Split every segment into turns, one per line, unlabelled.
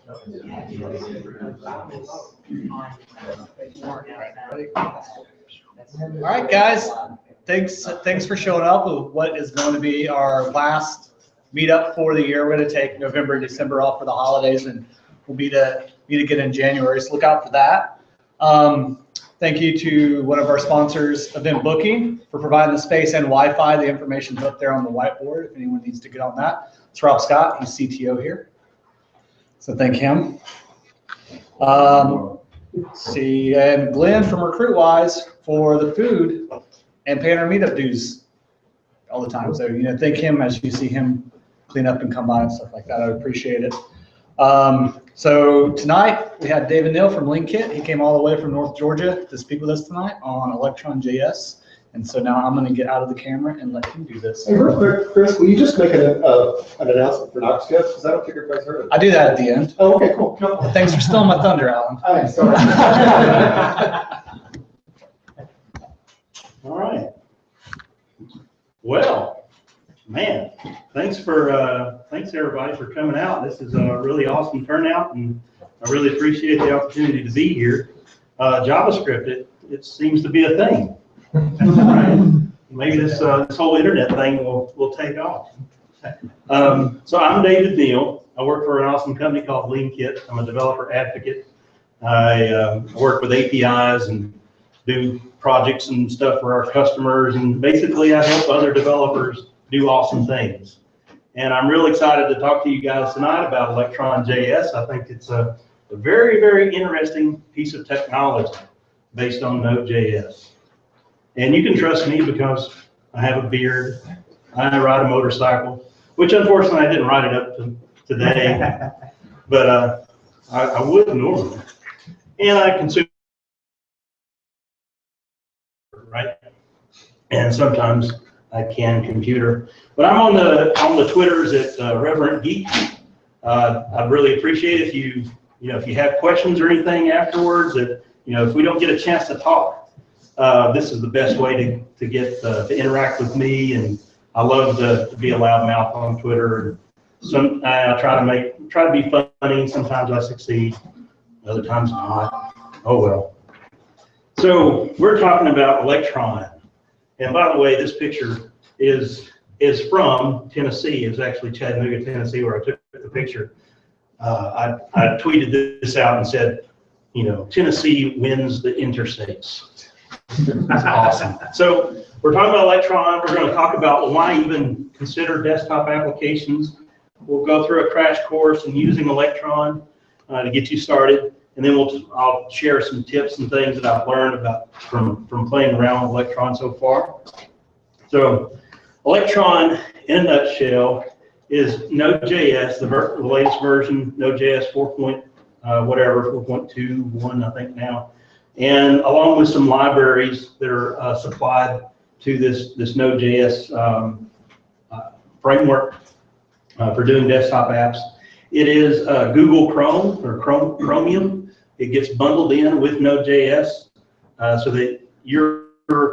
All right, guys. Thanks for showing up with what is going to be our last meetup for the year. We're going to take November and December off for the holidays, and we'll meet again in January. So look out for that. Thank you to one of our sponsors, Event Booking, for providing the space and Wi-Fi. The information's up there on the whiteboard if anyone needs to get on that. It's Rob Scott. He's CTO here. So thank him. Let's see, and Glenn from RecruitWise for the food and paying our meetup dues all the time. So, thank him as you see him clean up and come by and stuff like that. I would appreciate it. So tonight we had David Neal from LeanKit. He came all the way from North Georgia to speak with us tonight on Electron.js. And so now I'm going to get out of the camera and let him do this. Hey, real quick, Chris, will you just make an announcement for Knoxville? Because I don't think everybody's heard of it. I do that at the end. Oh, okay, cool. Thanks for stealing my thunder, Alan. I'm sorry.
All right. Well, man, thanks everybody for coming out. This is a really awesome turnout, and I really appreciate the opportunity to be here. JavaScript, it seems to be a thing. Right. Maybe this whole internet thing will take off. So I'm David Neal. I work for an awesome company called LeanKit. I'm a developer advocate. I work with APIs and do projects and stuff for our customers, and basically I help other developers do awesome things. And I'm real excited to talk to you guys tonight about Electron.js. I think it's a very, very interesting piece of technology based on Node.js. And you can trust me because I have a beard, I ride a motorcycle, which unfortunately I didn't ride it up to today, but I would normally. And I consume, right? And sometimes I can computer. But I'm on the Twitters at Reverend Geek. I'd really appreciate if if you have questions or anything afterwards, that if we don't get a chance to talk, this is the best way to get to interact with me, and I love to be a loudmouth on Twitter. And I try to be funny. Sometimes I succeed, other times not. Oh well. So we're talking about Electron, and by the way, this picture is from Tennessee. It's actually Chattanooga, Tennessee, where I took the picture. I tweeted this out and said, Tennessee wins the interstates. That's awesome. So we're talking about Electron. We're going to talk about why even consider desktop applications. We'll go through a crash course in using Electron to get you started, and then I'll share some tips and things that I've learned from playing around with Electron so far. So Electron, in a nutshell, is Node.js, the latest version, Node.js 4.21, I think now. And along with some libraries that are supplied to this Node.js framework for doing desktop apps. It is Google Chrome or Chromium. It gets bundled in with Node.js so that you're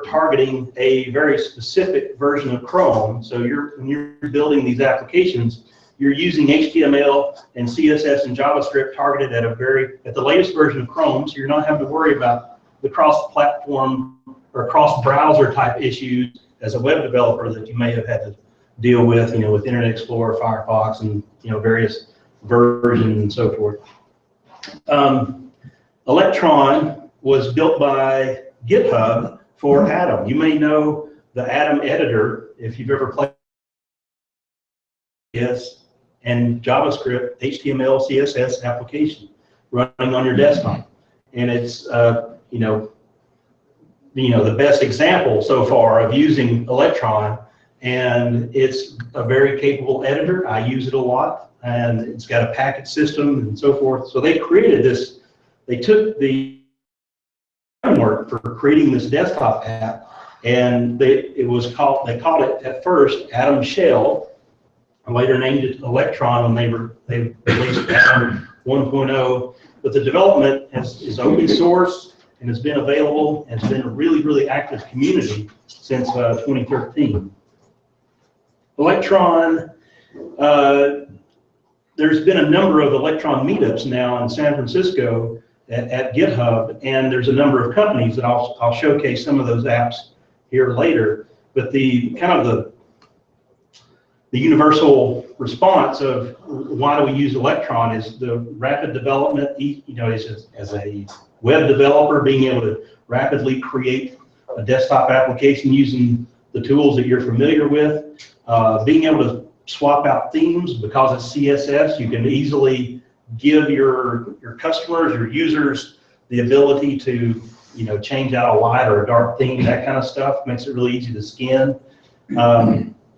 targeting a very specific version of Chrome. So when you're building these applications, you're using HTML and CSS and JavaScript targeted at the latest version of Chrome, so you're not having to worry about the cross-platform or cross-browser type issues as a web developer that you may have had to deal with, with Internet Explorer, Firefox, and various versions and so forth. Electron was built by GitHub for Atom. You may know the Atom editor if you've ever played and JavaScript, HTML, CSS application running on your desktop, and it's the best example so far of using Electron, and it's a very capable editor. I use it a lot, and it's got a package system and so forth. So they created this. They took the framework for creating this desktop app, and they called it at first Atom Shell. I later named it Electron when they released Atom 1.0. But the development is open source and has been available and has been a really, really active community since 2013. Electron there's been a number of Electron meetups now in San Francisco at GitHub, and there's a number of companies that I'll showcase some of those apps here later. But the kind of the universal response of why do we use Electron is the rapid development. You know, as a web developer, being able to rapidly create a desktop application using the tools that you're familiar with, being able to swap out themes because it's CSS. You can easily give your customers, your users, the ability to, you know, change out a light or a dark theme. That kind of stuff makes it really easy to skin.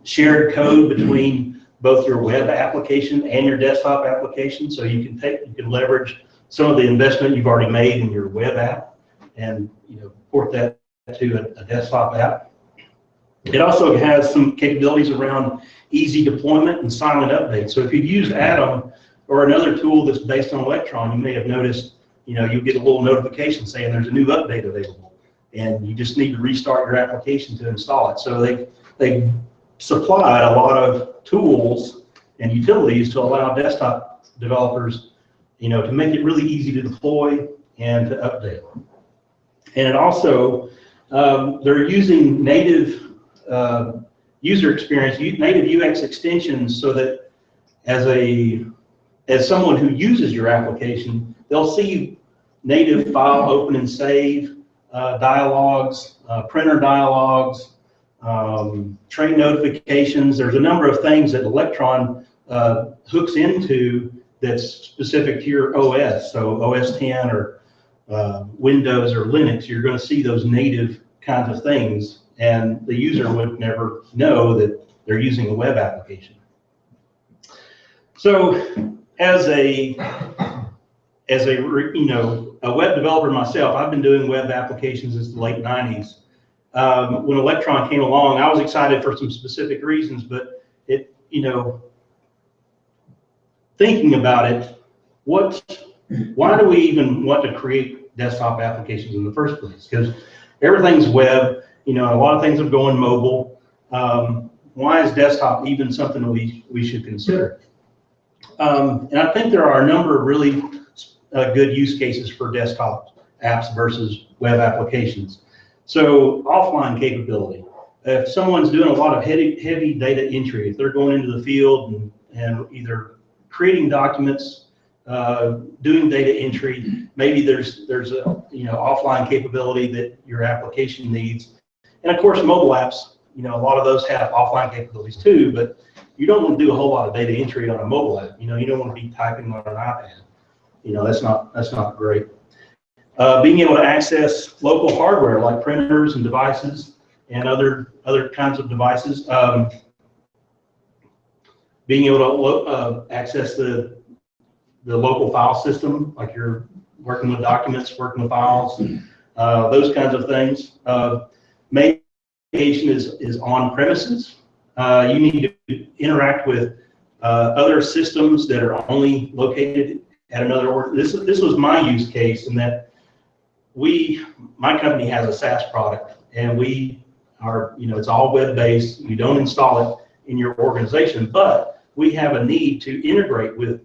Shared code between both your web application and your desktop application, so you can leverage some of the investment you've already made in your web app and, you know, port that to a desktop app. It also has some capabilities around easy deployment and silent updates. So if you've used Atom or another tool that's based on Electron, you may have noticed, you know, you get a little notification saying there's a new update available, and you just need to restart your application to install it. So they supplied a lot of tools and utilities to allow desktop developers, you know, to make it really easy to deploy and to update. And it also, they're using native user experience, native UX extensions, so that as someone who uses your application, they'll see native file open and save dialogues, printer dialogues, train notifications. There's a number of things that Electron hooks into that's specific to your OS. So OS 10 or Windows or Linux, you're going to see those native kinds of things, and the user would never know that they're using a web application. So as a you know, a web developer myself, I've been doing web applications since the late 90s. When Electron came along, I was excited for some specific reasons, but it, you know, thinking about it, why do we even want to create desktop applications in the first place? Because everything's web, you know, a lot of things are going mobile. Why is desktop even something we should consider? And I think there are a number of really good use cases for desktop apps versus web applications. So offline capability. If someone's doing a lot of heavy data entry, if they're going into the field and either creating documents, doing data entry, maybe there's a, you know, offline capability that your application needs. And of course, mobile apps, you know, a lot of those have offline capabilities too, but you don't want to do a whole lot of data entry on a mobile app. You know, you don't want to be typing on an iPad. You know, that's not great. Being able to access local hardware like printers and devices and other kinds of devices. Being able to access the local file system, like you're working with documents, working with files, those kinds of things. Maybe is on premises. You need to interact with other systems that are only located at another org. This was my use case in that my company has a SaaS product, and we are, you know, it's all web-based. You don't install it in your organization, but we have a need to integrate with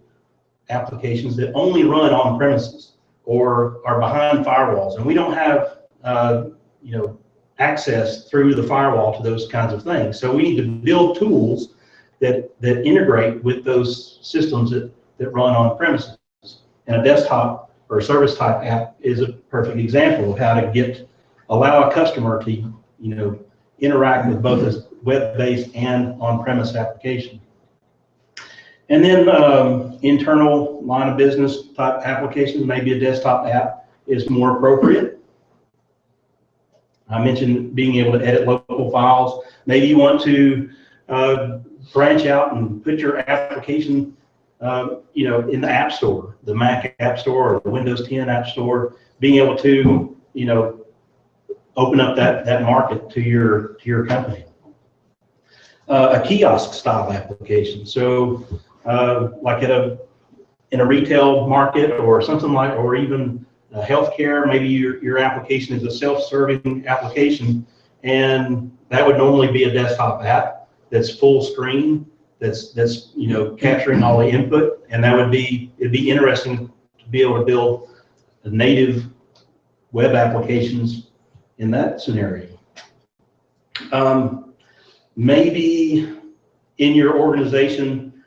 applications that only run on premises or are behind firewalls, and we don't have you know, access through the firewall to those kinds of things. So we need to build tools that integrate with those systems that run on premises. And a desktop or a service type app is a perfect example of how to allow a customer to, you know, interact with both a web-based and on-premise application. And then internal line of business type applications, maybe a desktop app is more appropriate. I mentioned being able to edit local files. Maybe you want to branch out and put your application you know, in the App Store, the Mac App Store or the Windows 10 App Store, being able to, you know, open up that market to your company. A kiosk style application. So like in a retail market or something like, or even healthcare, maybe your application is a self-serving application, and that would normally be a desktop app that's full screen. that's capturing all the input, and it'd be interesting to be able to build a native web applications in that scenario. Maybe in your organization,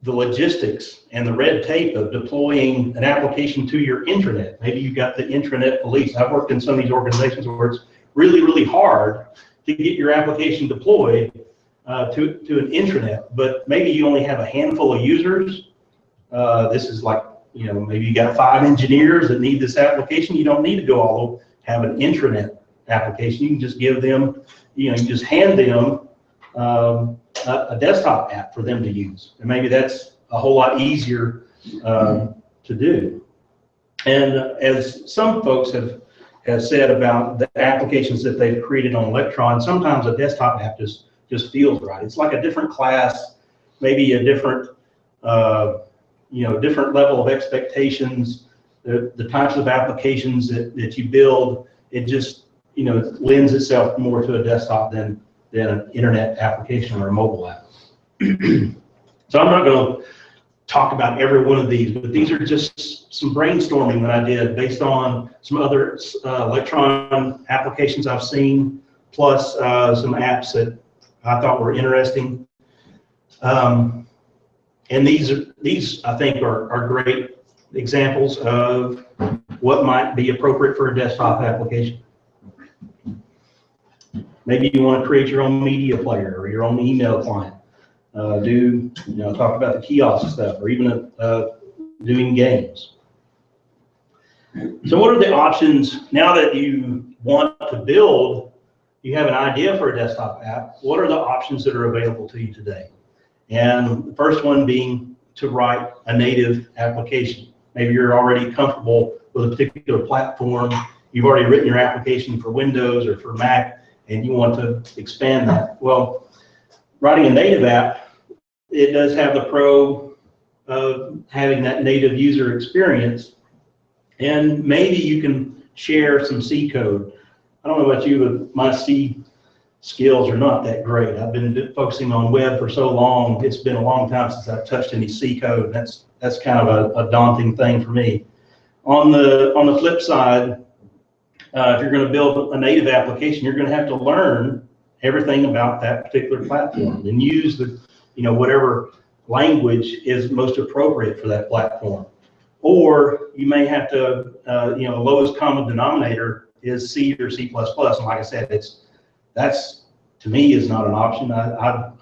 the logistics and the red tape of deploying an application to your intranet. Maybe you've got the intranet police. I've worked in some of these organizations where it's really, really hard to get your application deployed to an intranet, but maybe you only have a handful of users. This is like, maybe you got 5 engineers that need this application. You don't need to go all have an intranet application. You can just give them, you just hand them a desktop app for them to use. And maybe that's a whole lot easier to do. And as some folks have said about the applications that they've created on Electron, sometimes a desktop app just feels right. It's like a different class, maybe a different, different level of expectations, the types of applications that you build. It just, lends itself more to a desktop than an internet application or a mobile app. So I'm not going to talk about every one of these, but these are just some brainstorming that I did based on some other Electron applications I've seen, plus some apps that I thought were interesting. And these I think are great examples of what might be appropriate for a desktop application. Maybe you want to create your own media player or your own email client. Talk about the kiosk stuff, or even doing games. So what are the options now that you want to build? You have an idea for a desktop app. What are the options that are available to you today? And the first one being to write a native application. Maybe you're already comfortable with a particular platform. You've already written your application for Windows or for Mac, and you want to expand that. Well, writing a native app, it does have the pro of having that native user experience, and maybe you can share some C code. I don't know about you, but my C skills are not that great. I've been focusing on web for so long. It's been a long time since I've touched any C code. That's kind of a daunting thing for me. On the flip side, if you're going to build a native application, you're going to have to learn everything about that particular platform and use the, whatever language is most appropriate for that platform. Or you may have to, lowest common denominator is C or C++. And like I said, that's to me is not an option. I'd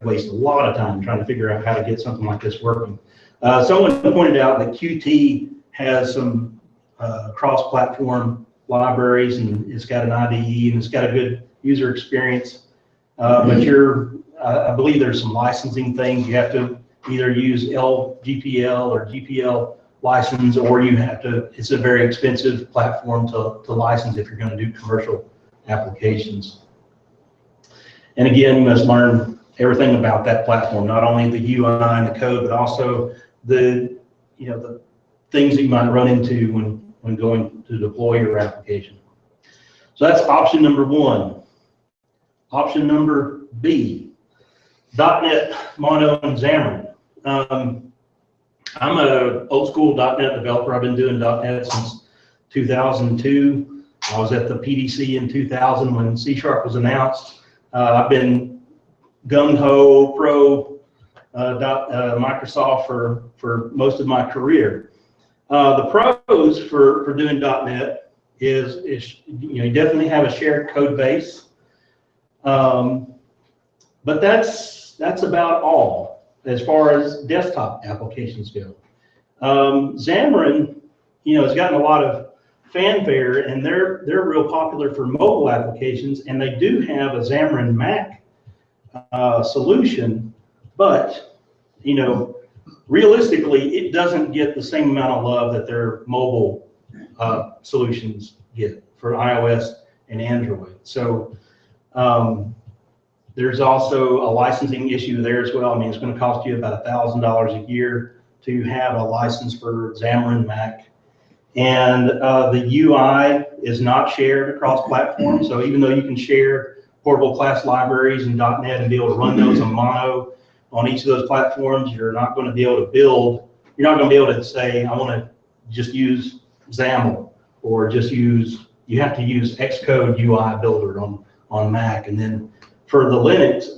waste a lot of time trying to figure out how to get something like this working. Someone pointed out that Qt has some cross-platform libraries, and it's got an IDE and it's got a good user experience. But I believe there's some licensing things. You have to either use LGPL or GPL license, or it's a very expensive platform to license if you're going to do commercial applications. And again, you must learn everything about that platform, not only the UI and the code, but also the things that you might run into when going to deploy your application. So that's option number 1. Option number B, .NET, Mono, and Xamarin. I'm an old school .NET developer. I've been doing .NET since 2002. I was at the PDC in 2000 when C# was announced. I've been gung-ho pro Microsoft for most of my career. The pros for doing .NET is you definitely have a shared code base, but that's about all as far as desktop applications go. Xamarin, has gotten a lot of fanfare, and they're real popular for mobile applications, and they do have a Xamarin Mac solution, but realistically, it doesn't get the same amount of love that their mobile solutions get for iOS and Android. So there's also a licensing issue there as well. I mean, it's going to cost you about $1,000 a year to have a license for Xamarin Mac. And the UI is not shared across platforms. So even though you can share portable class libraries in .NET and be able to run those on mono on each of those platforms. You're not going to be able to build, you're not going to be able to say, I want to just use XAML or just use, you have to use Xcode UI Builder on Mac. And then for the Linux,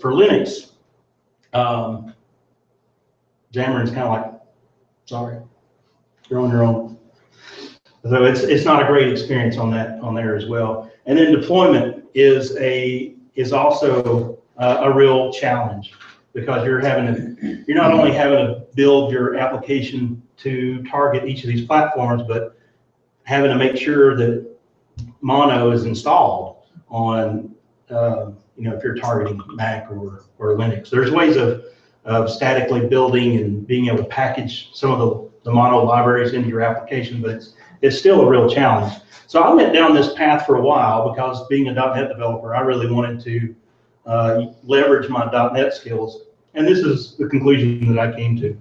Xamarin's kind of like, sorry, you're on your own. So it's not a great experience on there as well. And then deployment is also a real challenge, because you're not only having to build your application to target each of these platforms, but having to make sure that mono is installed on, if you're targeting Mac or Linux. There's ways of statically building and being able to package some of the mono libraries into your application, but it's still a real challenge. So I went down this path for a while because being a .NET developer, I really wanted to leverage my .NET skills, and this is the conclusion that I came to.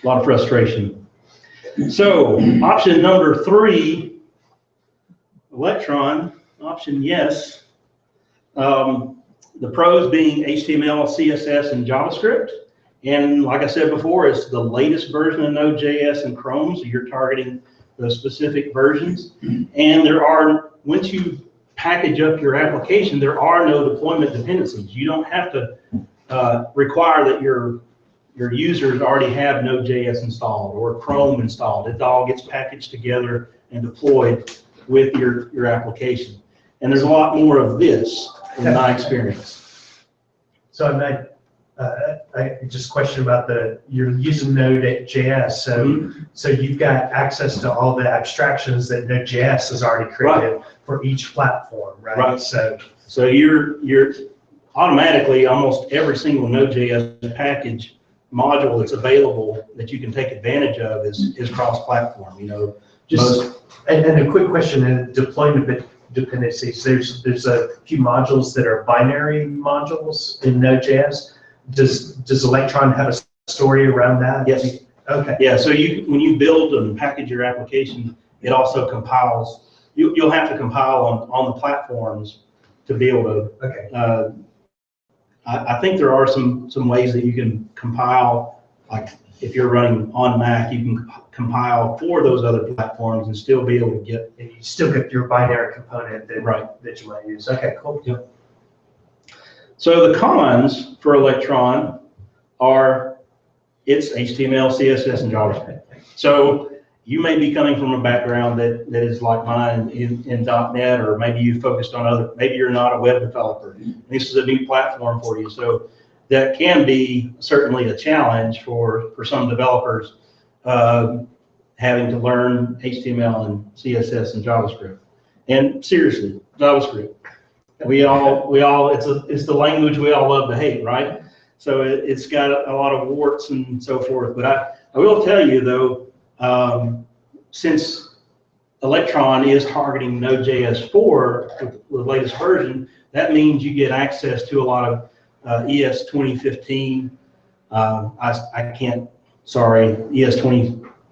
A lot of frustration. So option number 3, Electron, option yes. The pros being HTML, CSS, and JavaScript. And like I said before, it's the latest version of Node.js and Chrome, so you're targeting those specific versions. And once you package up your application, there are no deployment dependencies. You don't have to require that your users already have Node.js installed or Chrome installed. It all gets packaged together and deployed with your application. And there's a lot more of this in my experience.
So I just question about you're using Node.js, so you've got access to all the abstractions that Node.js has already created for each platform, right?
Right. So you're automatically, almost every single Node.js package module that's available that you can take advantage of is cross-platform.
And a quick question in deployment dependencies. There's a few modules that are binary modules in Node.js. Does Electron have a story around that?
Yes.
Okay.
Yeah. So when you build and package your application, it also compiles. You'll have to compile on the platforms to be able to.
Okay.
I think there are some ways that you can compile, like if you're running on Mac, you can compile for those other platforms and still be able to get.
And you still get your binary component that you might use. Okay, cool.
Yep. So the cons for Electron are it's HTML, CSS, and JavaScript. So you may be coming from a background that is like mine in .NET, or maybe you focused on maybe you're not a web developer. This is a new platform for you. So that can be certainly a challenge for some developers having to learn HTML and CSS and JavaScript. And seriously, JavaScript. It's the language we all love to hate, right? So it's got a lot of warts and so forth. But I will tell you though, since Electron is targeting Node.js 4 with the latest version, that means you get access to a lot of ES 2015.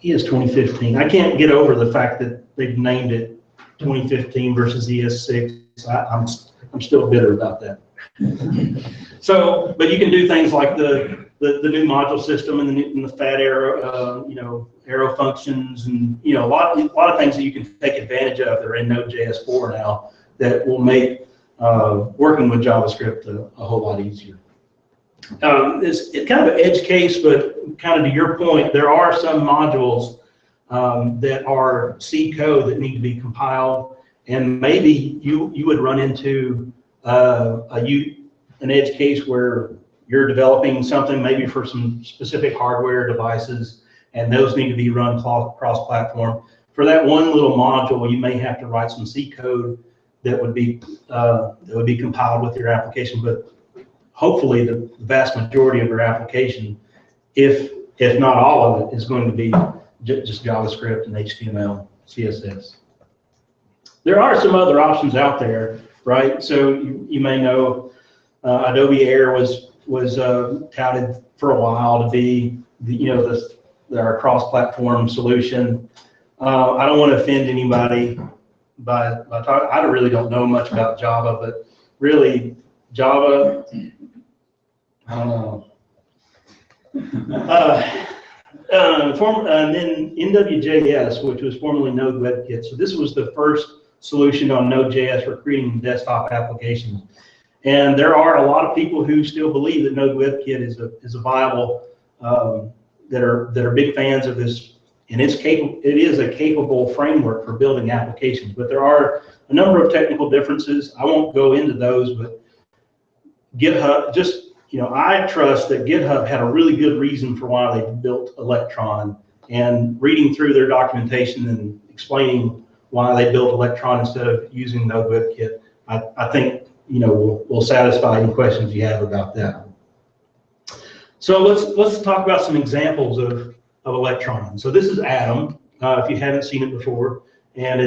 ES 2015. I can't get over the fact that they've named it 2015 versus ES 6. I'm still bitter about that. So, but you can do things like the new module system and the fat arrow, arrow functions, and a lot of things that you can take advantage of that are in Node.js 4 now that will make working with JavaScript a whole lot easier. It's kind of an edge case, but kind of to your point, there are some modules that are C code that need to be compiled, and maybe you would run into an edge case where you're developing something maybe for some specific hardware devices, and those need to be run cross-platform. For that one little module, you may have to write some C code that would be compiled with your application, but hopefully the vast majority of your application, if not all of it, is going to be just JavaScript and HTML, CSS. There are some other options out there, right? So you may know Adobe Air was touted for a while to be our cross-platform solution. I don't want to offend anybody, I really don't know much about Java, but really Java, I don't know. And then NWJS, which was formerly Node WebKit. So this was the first solution on Node.js for creating desktop applications. And there are a lot of people who still believe that Node WebKit is a viable, that are big fans of this, and it is a capable framework for building applications. But there are a number of technical differences. I won't go into those, but GitHub, I trust that GitHub had a really good reason for why they built Electron, and reading through their documentation and explaining why they built Electron instead of using Node WebKit, I think will satisfy any questions you have about that. So let's talk about some examples of Electron. So this is Atom, if you haven't seen it before, and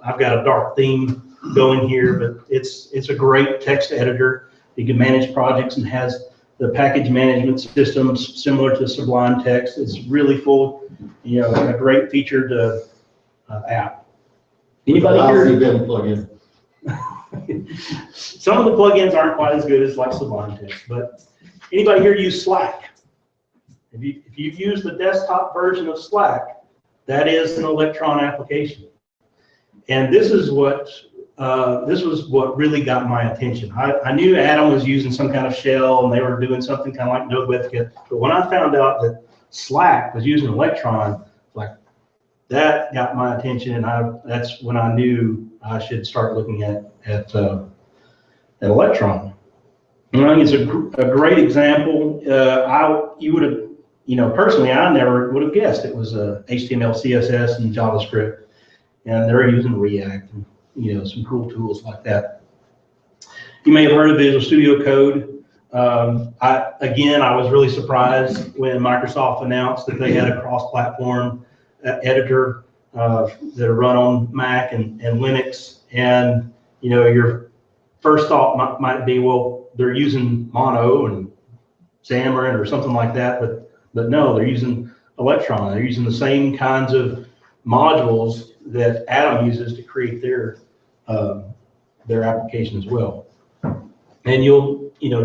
I've got a dark theme going here, but it's a great text editor. You can manage projects and has the package management systems similar to Sublime Text. It's really full, a great featured app. Anybody here?
Plugin.
Some of the plugins aren't quite as good as like Sublime Text, but anybody here use Slack? If you've used the desktop version of Slack, that is an Electron application. And this was what really got my attention. I knew Atom was using some kind of shell and they were doing something kind of like Node WebKit, but when I found out that Slack was using Electron, like that got my attention, and that's when I knew I should start looking at Electron. And I think it's a great example. You would have, personally, I never would have guessed it was HTML, CSS, and JavaScript, and they're using React and some cool tools like that. You may have heard of Visual Studio Code. I was really surprised when Microsoft announced that they had a cross-platform editor that run on Mac and Linux. And your first thought might be, well, they're using Mono and Xamarin or something like that, but no, they're using Electron. They're using the same kinds of modules that Atom uses to create their application as well. And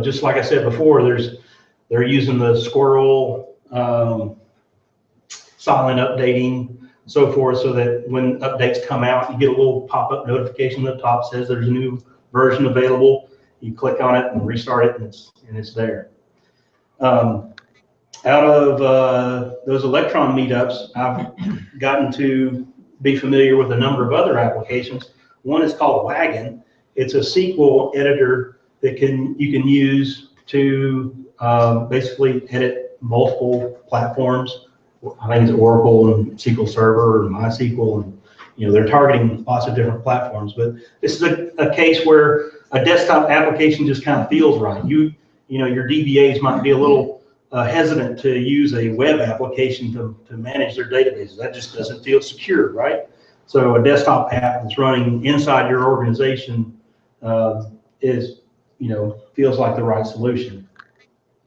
just like I said before, they're using the squirrel silent updating, so forth, so that when updates come out, you get a little pop-up notification at the top says there's a new version available. You click on it and restart it, and it's there. Out of those Electron meetups, I've gotten to be familiar with a number of other applications. One is called Wagon. It's a SQL editor that you can use to basically edit multiple platforms. I think it's Oracle and SQL Server and MySQL, and they're targeting lots of different platforms. But this is a case where a desktop application just kind of feels right. Your DBAs might be a little hesitant to use a web application to manage their databases. That just doesn't feel secure, right? So a desktop app that's running inside your organization feels like the right solution.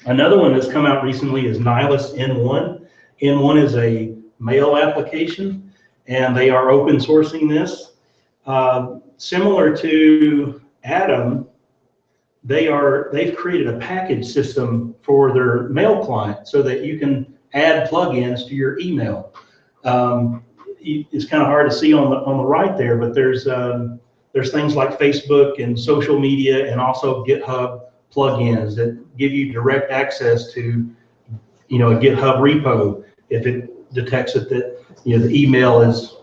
Another one that's come out recently is Nihilus N1. N1 is a mail application, and they are open sourcing this. Similar to Atom, they've created a package system for their mail client so that you can add plugins to your email. It's kind of hard to see on the right there, but there's things like Facebook and social media, and also GitHub plugins that give you direct access to a GitHub repo if it detects that the email is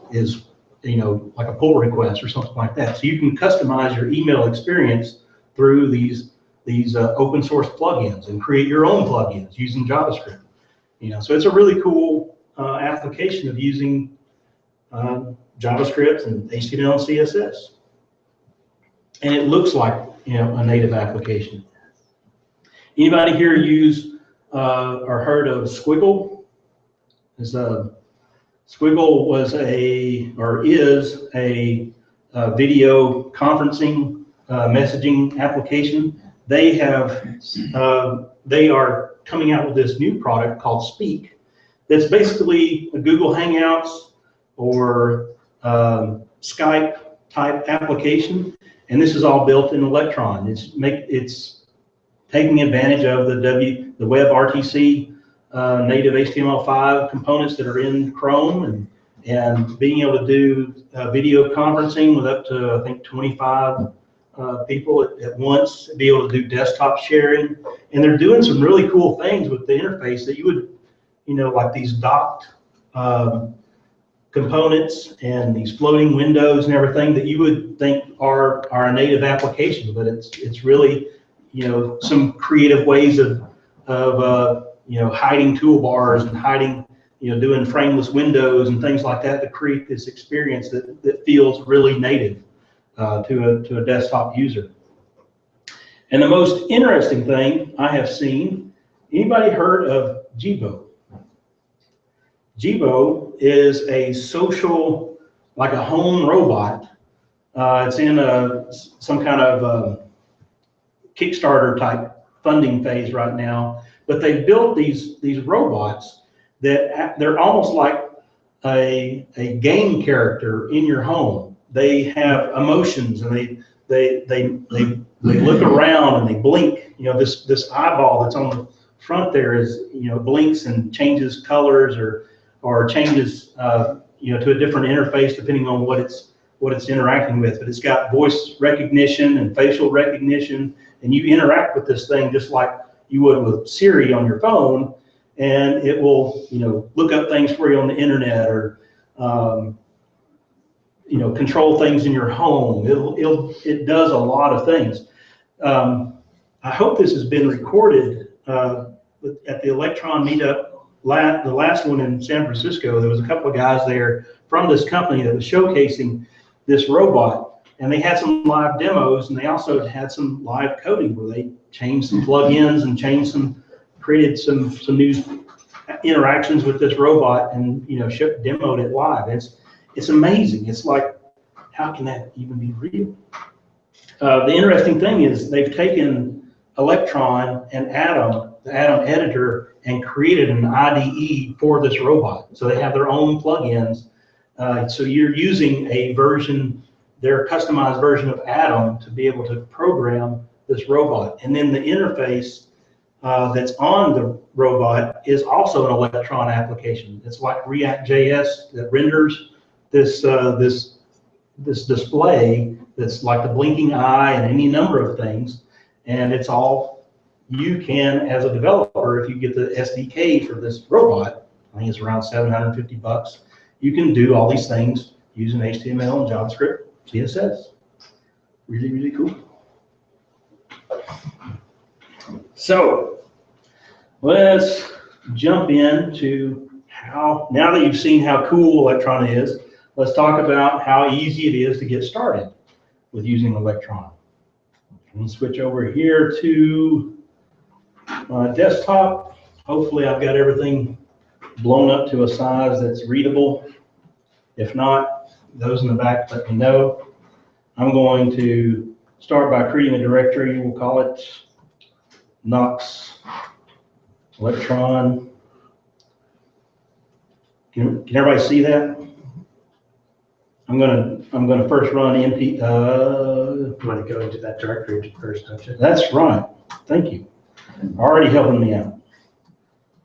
like a pull request or something like that. So you can customize your email experience through these open source plugins and create your own plugins using JavaScript. So it's a really cool application of using JavaScript and HTML and CSS, and it looks like a native application. Anybody here use or heard of Squiggle? Squiggle was is a video conferencing messaging application. They are coming out with this new product called Speak. That's basically a Google Hangouts or Skype type application, and this is all built in Electron. It's taking advantage of the WebRTC native HTML5 components that are in Chrome, and being able to do video conferencing with up to, I think, 25 people at once, be able to do desktop sharing. And they're doing some really cool things with the interface that you would, like these docked components and these floating windows and everything that you would think are a native application, but it's really, some creative ways of hiding toolbars and hiding, doing frameless windows and things like that to create this experience that feels really native to a desktop user. And the most interesting thing I have seen, anybody heard of Jibo? Jibo is a social, like a home robot. It's in some kind of Kickstarter type funding phase right now, but they've built these robots that they're almost like a game character in your home. They have emotions, and they look around and they blink. This eyeball that's on the front there is, blinks and changes colors or changes to a different interface depending on what it's interacting with. But it's got voice recognition and facial recognition, and you interact with this thing just like you would with Siri on your phone, and it will look up things for you on the internet, or control things in your home. It does a lot of things. I hope this has been recorded at the Electron meetup. The last one in San Francisco, there was a couple of guys there from this company that was showcasing this robot, and they had some live demos, and they also had some live coding where they changed some plugins and created some new interactions with this robot, and demoed it live. It's amazing. It's like, how can that even be real? The interesting thing is they've taken Electron and Atom, the Atom editor, and created an IDE for this robot. So they have their own plugins. So you're using their customized version of Atom to be able to program this robot. And then the interface that's on the robot is also an Electron application. It's like React.js that renders this display that's like the blinking eye and any number of things. And it's all you can, as a developer, if you get the SDK for this robot, I think it's around $750, you can do all these things using HTML and JavaScript, CSS. Really, really cool. So let's jump into now that you've seen how cool Electron is, let's talk about how easy it is to get started with using Electron. Let me switch over here to my desktop. Hopefully I've got everything blown up to a size that's readable. If not, those in the back let me know. I'm going to start by creating a directory. We'll call it Knox Electron. Can everybody see that? I'm gonna first run np.
You want to go into that directory first, don't you?
That's right. Thank you. Already helping me out.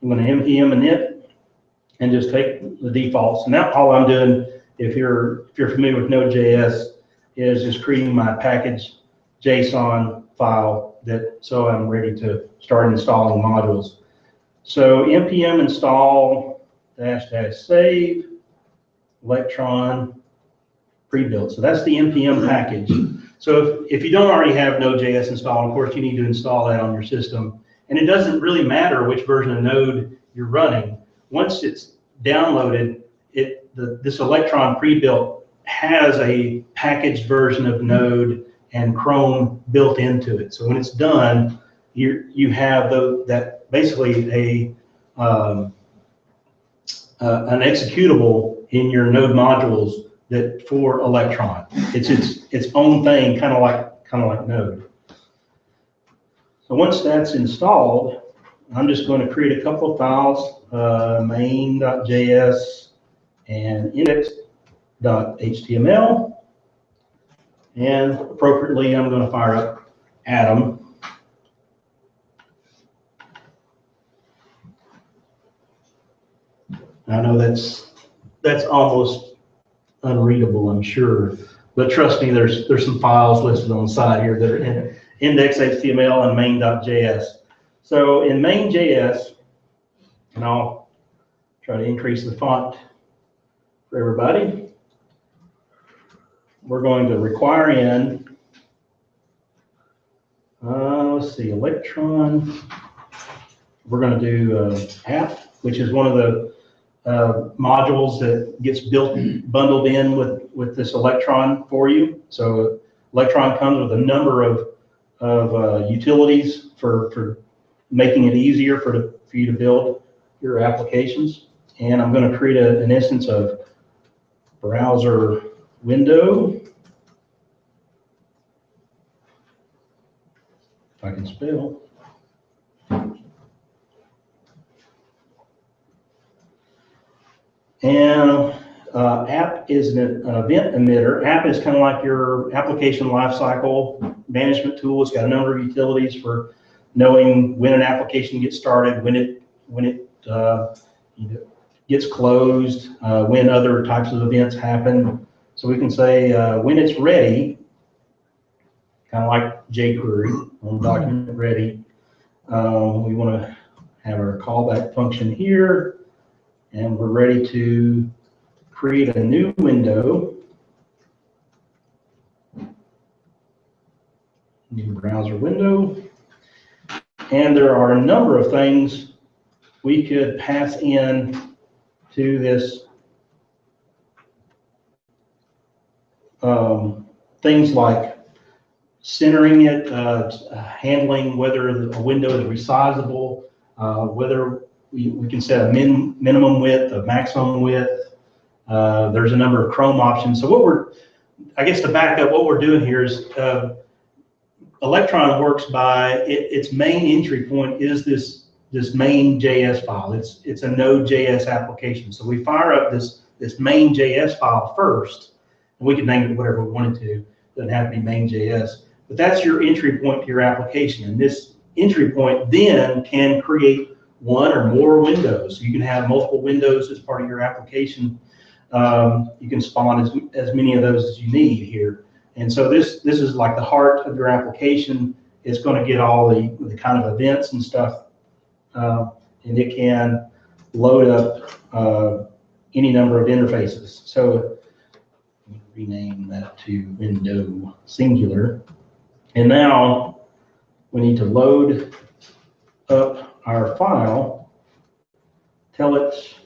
I'm going to npm init and just take the defaults. And now all I'm doing, if you're familiar with Node.js, is just creating my package JSON file so I'm ready to start installing modules. So npm install -- save Electron pre-built. So that's the npm package. So if you don't already have Node.js installed, of course you need to install that on your system. And it doesn't really matter which version of Node you're running. Once it's downloaded, this Electron pre-built has a packaged version of Node and Chrome built into it. So when it's done, you have that basically an executable in your Node modules that for Electron. It's its own thing, kind of like Node. So once that's installed, I'm just going to create a couple of files, main.js and index.html. And appropriately, I'm going to fire up Atom. I know that's almost unreadable, I'm sure, but trust me, there's some files listed on the side here that are in index.html and main.js. So in main.js, and I'll try to increase the font for everybody, we're going to require in, let's see, Electron. We're going to do app, which is one of the modules that gets bundled in with this Electron for you. So Electron comes with a number of utilities for making it easier for you to build your applications. And I'm going to create an instance of browser window, if I can spell. And app is an event emitter. App is kind of like your application lifecycle management tool. It's got a number of utilities for knowing when an application gets started, when it gets closed, when other types of events happen. So we can say when it's ready, kind of like jQuery on document ready. We want to have our callback function here. And we're ready to create a new window, new browser window. And there are a number of things we could pass in to this. Things like centering it, handling whether a window is resizable, whether we can set a minimum width, a maximum width. There's a number of Chrome options. So I guess to back up, what we're doing here is Electron works by its main entry point is this main.js file. It's a Node.js application. So we fire up this main.js file first, and we can name it whatever we wanted to. It doesn't have to be main.js, but that's your entry point to your application. And this entry point then can create one or more windows. So you can have multiple windows as part of your application. You can spawn as many of those as you need here. And so this is like the heart of your application. It's going to get all the kind of events and stuff, and it can load up any number of interfaces. So rename that to window singular. And now we need to load up our file, tell it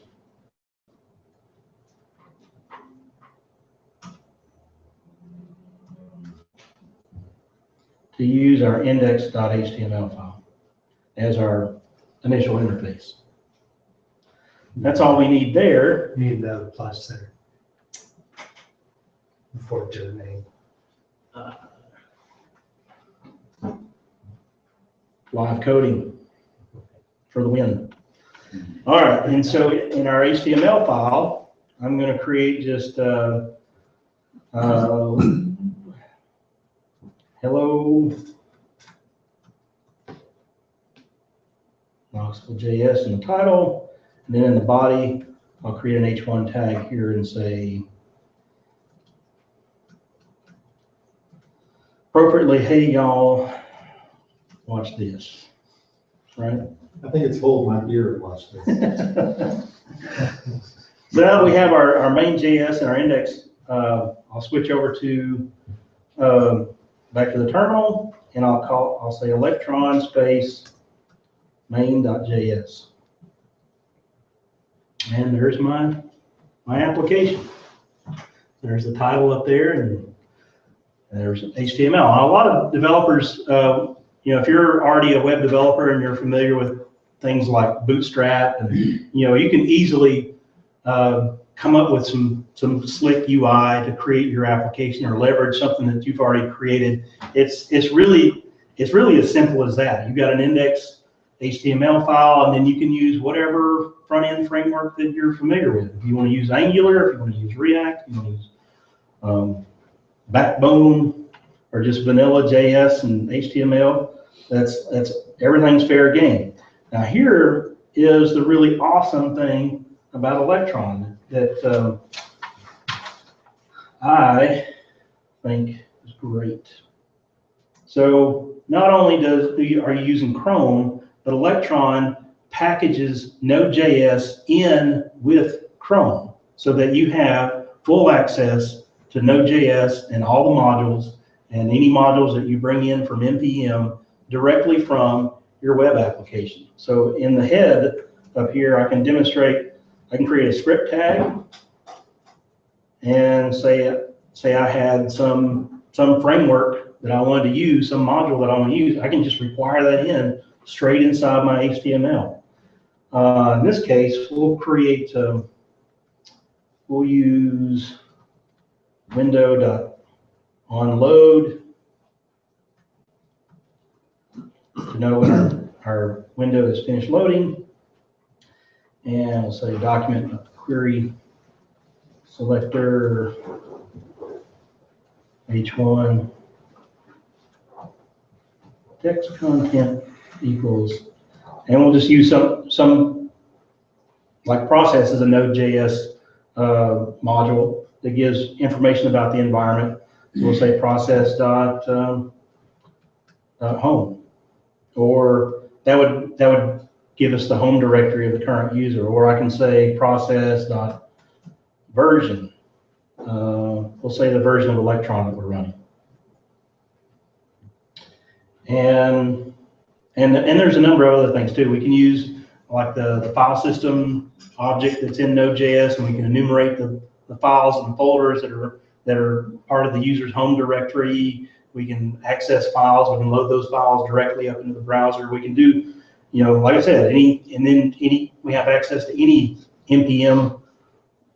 to use our index.html file as our initial interface. That's all we need there.
Need the plus there before to the name.
Live coding for the win. All right, and so in our HTML file, I'm going to create just hello KnoxvilleJS in the title, and then in the body, I'll create an H1 tag here and say appropriately, hey y'all, watch this, right?
I think it's hold my beer and watch this.
So now we have our main.js and our index. I'll switch over to back to the terminal, and I'll say Electron space main.js. And there's my application. There's the title up there, and there's HTML. Now, a lot of developers, if you're already a web developer and you're familiar with things like Bootstrap, and you can easily come up with some slick UI to create your application or leverage something that you've already created. It's really as simple as that. You've got an index HTML file, and then you can use whatever front-end framework that you're familiar with. If you want to use Angular, if you want to use React, if you want to use Backbone, or just vanilla JS and HTML, that's everything's fair game. Now here is the really awesome thing about Electron that I think is great. So not only are you using Chrome, but Electron packages Node.js in with Chrome so that you have full access to Node.js and all the modules and any modules that you bring in from NPM directly from your web application. So in the head up here, I can demonstrate, I can create a script tag and say I had some framework that I wanted to use, some module that I want to use. I can just require that in straight inside my HTML. In this case, we'll create, we'll use window.onload to know when our window is finished loading. And we'll say document query selector h1 text content equals, and we'll just use some like process as a Node.js module that gives information about the environment. So we'll say process.home, or that would give us the home directory of the current user, or I can say process.version. We'll say the version of Electron that we're running. And there's a number of other things too. We can use like the file system object that's in Node.js, and we can enumerate the files and folders that are part of the user's home directory. We can access files. We can load those files directly up into the browser. We can do, like I said, we have access to any NPM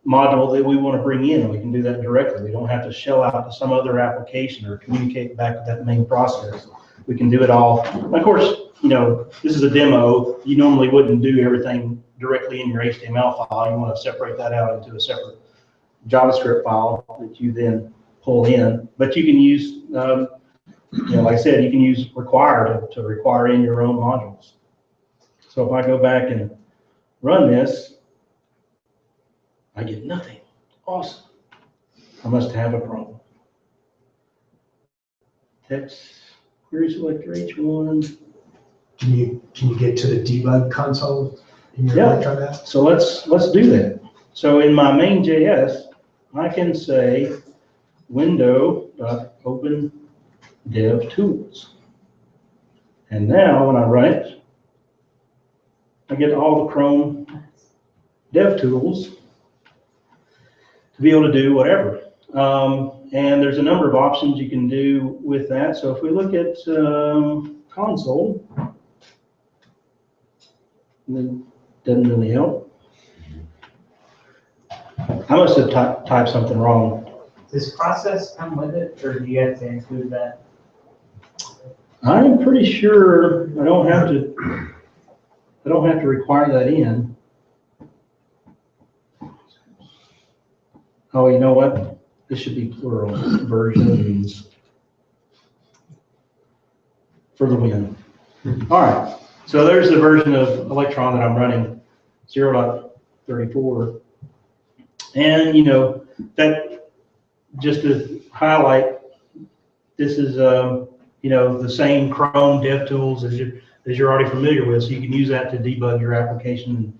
module that we want to bring in, and we can do that directly. We don't have to shell out to some other application or communicate back to that main process. We can do it all. And of course, this is a demo. You normally wouldn't do everything directly in your HTML file. You want to separate that out into a separate JavaScript file that you then pull in. But you can use, like I said, you can use require to require in your own modules. So if I go back and run this, I get nothing. Awesome. I must have a problem. Text query selector H1.
Can you get to the debug console in your Electron app?
So let's do that. So in my main JS, I can say window.open dev tools. And now when I run it, I get all the Chrome dev tools to be able to do whatever. And there's a number of options you can do with that. So if we look at console, it doesn't really help. I must have typed something wrong.
Does process come with it, or do you have to include that?
I'm pretty sure I don't have to require that in. Oh, you know what? This should be plural versions for the win. All right. So there's the version of Electron that I'm running, 0.34. And that just to highlight, this is the same Chrome DevTools as you're already familiar with. So you can use that to debug your application and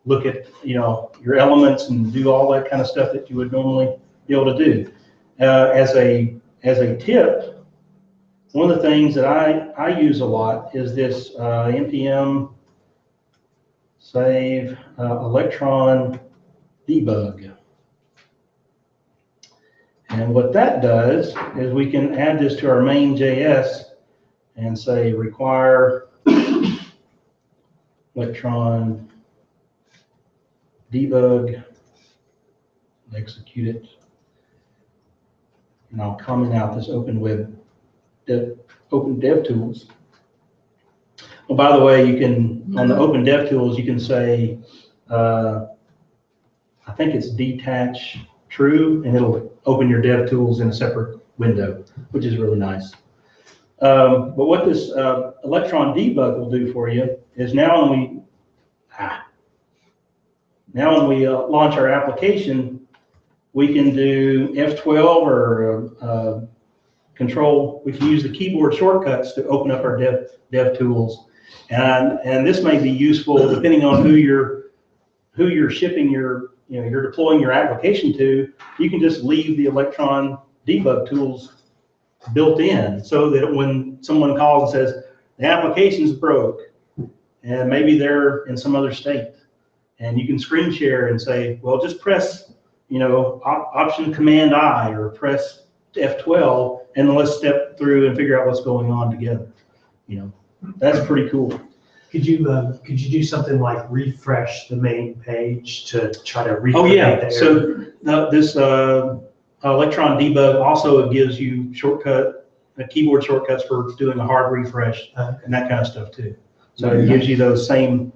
look at your elements and do all that kind of stuff that you would normally be able to do. As a tip, one of the things that I use a lot is this npm save Electron debug. And what that does is we can add this to our main JS and say require Electron debug, execute it, and I'll comment out this open DevTools. Oh, by the way, you can, on the open DevTools, you can say, I think it's detach true, and it'll open your DevTools in a separate window, which is really nice. But what this Electron debug will do for you is now when we launch our application, we can do F12 or control. We can use the keyboard shortcuts to open up our dev tools, and this may be useful depending on who you're shipping you're deploying your application to. You can just leave the Electron debug tools built in, so that when someone calls and says the application's broke, and maybe they're in some other state, and you can screen share and say, well, just press, Option Command I, or press F12, and let's step through and figure out what's going on together. That's pretty cool.
Could you do something like refresh the main page to try to recreate
Oh yeah.
the
So this Electron debug also gives you keyboard shortcuts for doing a hard refresh and that kind of stuff too. So it gives you those same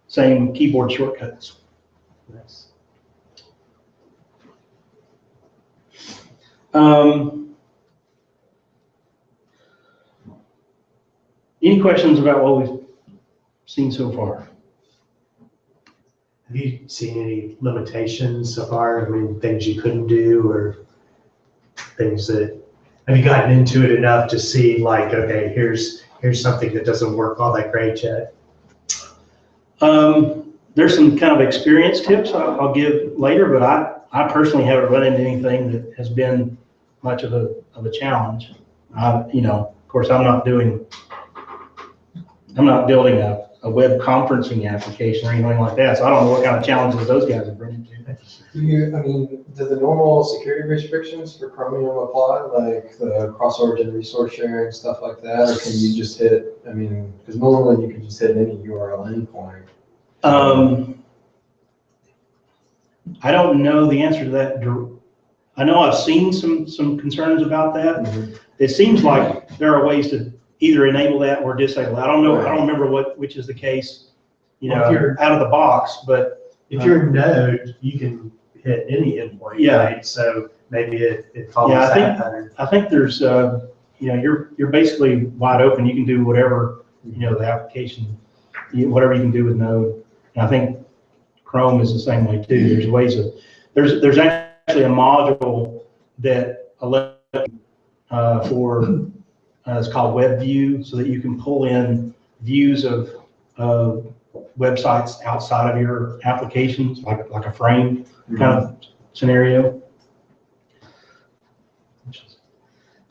keyboard shortcuts.
Nice.
Any questions about what we've seen so far?
Have you seen any limitations so far? I mean, things you couldn't do, or things that, have you gotten into it enough to see, like, okay, here's something that doesn't work all that great yet?
There's some kind of experience tips I'll give later, but I personally haven't run into anything that has been much of a challenge. Of course, I'm not building a web conferencing application or anything like that, so I don't know what kind of challenges those guys have run into.
Do the normal security restrictions for Chromium apply, like the cross-origin resource sharing, stuff like that, or can you just hit, because normally you can just hit any URL endpoint.
I don't know the answer to that. I know I've seen some concerns about that.
Mm-hmm.
It seems like there are ways to either enable that or disable it. I don't know. I don't remember which is the case,
Well, if you're
out of the box. But
if you're a node, you can hit any endpoint,
Yeah.
right? So maybe it follows
Yeah,
that pattern.
I think there's, you're basically wide open. You can do whatever, the application, whatever you can do with Node. And I think Chrome is the same way too. There's ways of, there's actually a module that it's called Web View, so that you can pull in views of websites outside of your applications, like a frame kind of scenario.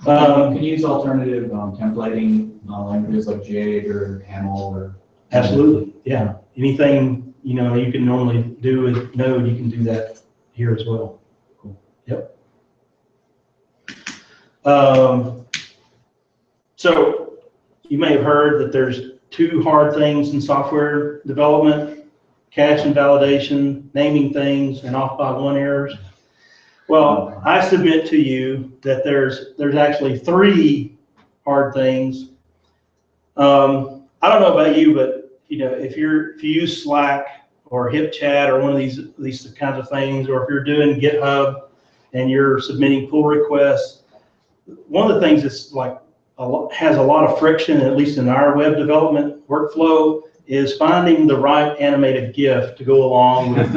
Can you use alternative templating languages like Jade or Camel or?
Absolutely, yeah. Anything you can normally do with Node, you can do that here as well.
Cool.
Yep. So you may have heard that there's two hard things in software development: cache invalidation, naming things, and off by one errors. Well, I submit to you that there's actually three hard things. I don't know about you, but if you use Slack or HipChat or one of these kinds of things, or if you're doing GitHub and you're submitting pull requests, one of the things that's has a lot of friction, at least in our web development workflow, is finding the right animated GIF to go along with.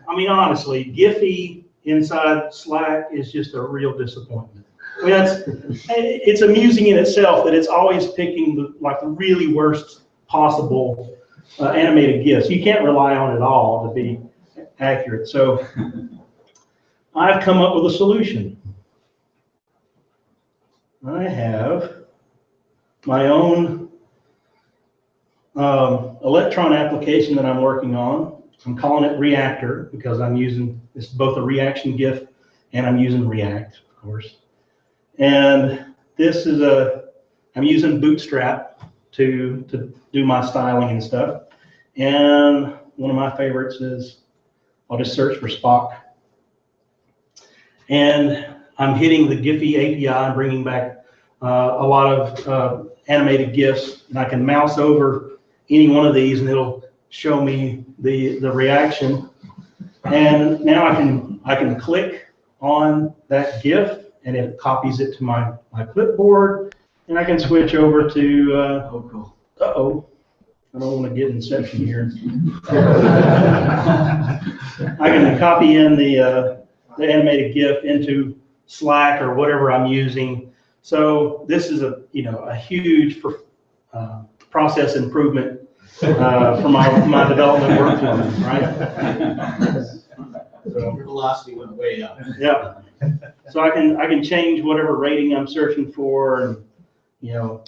Honestly, Giphy inside Slack is just a real disappointment. It's amusing in itself that it's always picking the really worst possible animated GIFs. You can't rely on it all to be accurate. So I've come up with a solution. I have my own Electron application that I'm working on. I'm calling it Reactor because it's both a reaction GIF and I'm using React, of course. And this is I'm using Bootstrap to do my styling and stuff. And one of my favorites is, I'll just search for Spock. And I'm hitting the Giphy API and bringing back a lot of animated GIFs. And I can mouse over any one of these and it'll show me the reaction. And now I can click on that GIF and it copies it to my clipboard, and I can switch over to,
Oh, cool.
I don't want to get Inception here. I can copy in the animated GIF into Slack or whatever I'm using. So this is a huge process improvement for my development workflow, right? So,
Your velocity went way up.
yeah. So I can change whatever rating I'm searching for, and I'm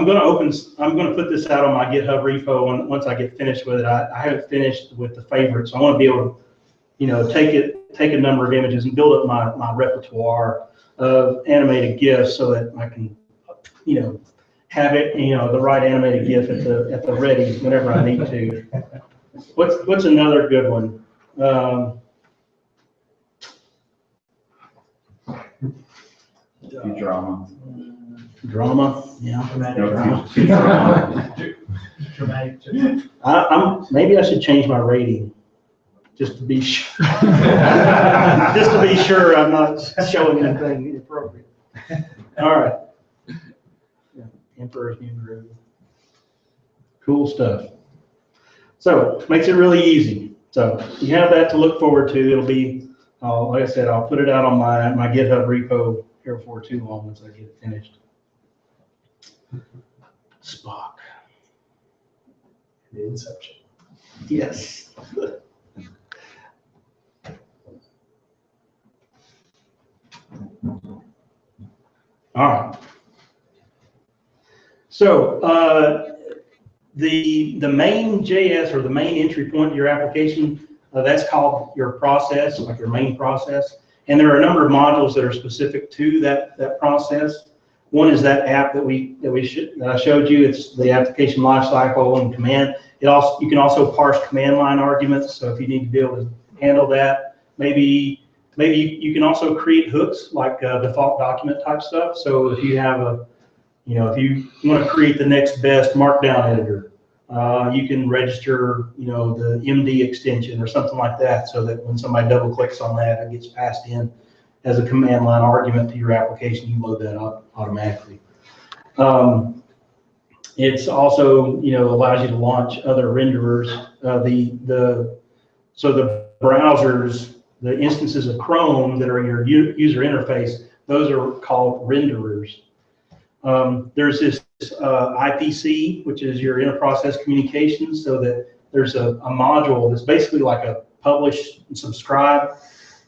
going to put this out on my GitHub repo once I get finished with it. I haven't finished with the favorites. I want to be able to, take a number of images and build up my repertoire of animated GIFs so that I can, have it, the right animated GIF at the ready whenever I need to. What's another good one?
Drama.
Drama, yeah.
Dramatic.
Maybe I should change my rating, just to be sure. Just to be sure I'm not showing anything inappropriate. All right. Yeah, Emperor's New Groove. Cool stuff. So makes it really easy. So you have that to look forward to. It'll be, like I said, I'll put it out on my GitHub repo here before too long once I get it finished. Spock.
The Inception.
Yes. All right. So the main JS, or the main entry point to your application, that's called your process, like your main process. And there are a number of modules that are specific to that process. One is that app that I showed you. It's the application lifecycle and command. You can also parse command line arguments. So if you need to be able to handle that, maybe you can also create hooks like default document type stuff. So if you have if you want to create the next best markdown editor, you can register, the MD extension or something like that, so that when somebody double clicks on that, it gets passed in as a command line argument to your application. You load that up automatically. It's also, allows you to launch other renderers. So the browsers, the instances of Chrome that are your user interface, those are called renderers. There's this IPC, which is your inter-process communications, so that there's a module that's basically like a publish and subscribe,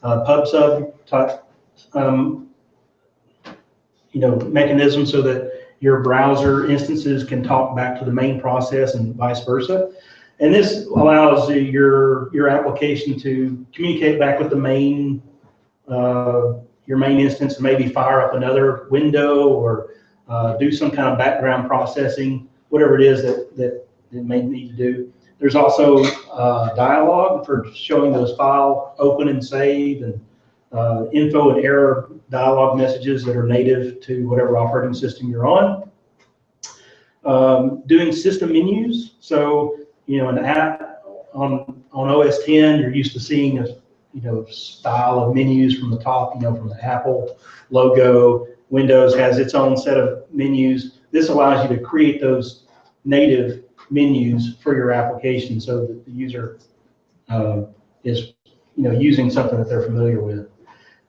pub/sub type, mechanism, so that your browser instances can talk back to the main process and vice versa. And this allows your application to communicate back with the main, your main instance, and maybe fire up another window or do some kind of background processing, whatever it is that it may need to do. There's also dialogue for showing those file open and save, and info and error dialogue messages that are native to whatever operating system you're on. Doing system menus. So, an app on OS X, you're used to seeing a style of menus from the top, from the Apple logo. Windows has its own set of menus. This allows you to create those native menus for your application, so that the user is using something that they're familiar with.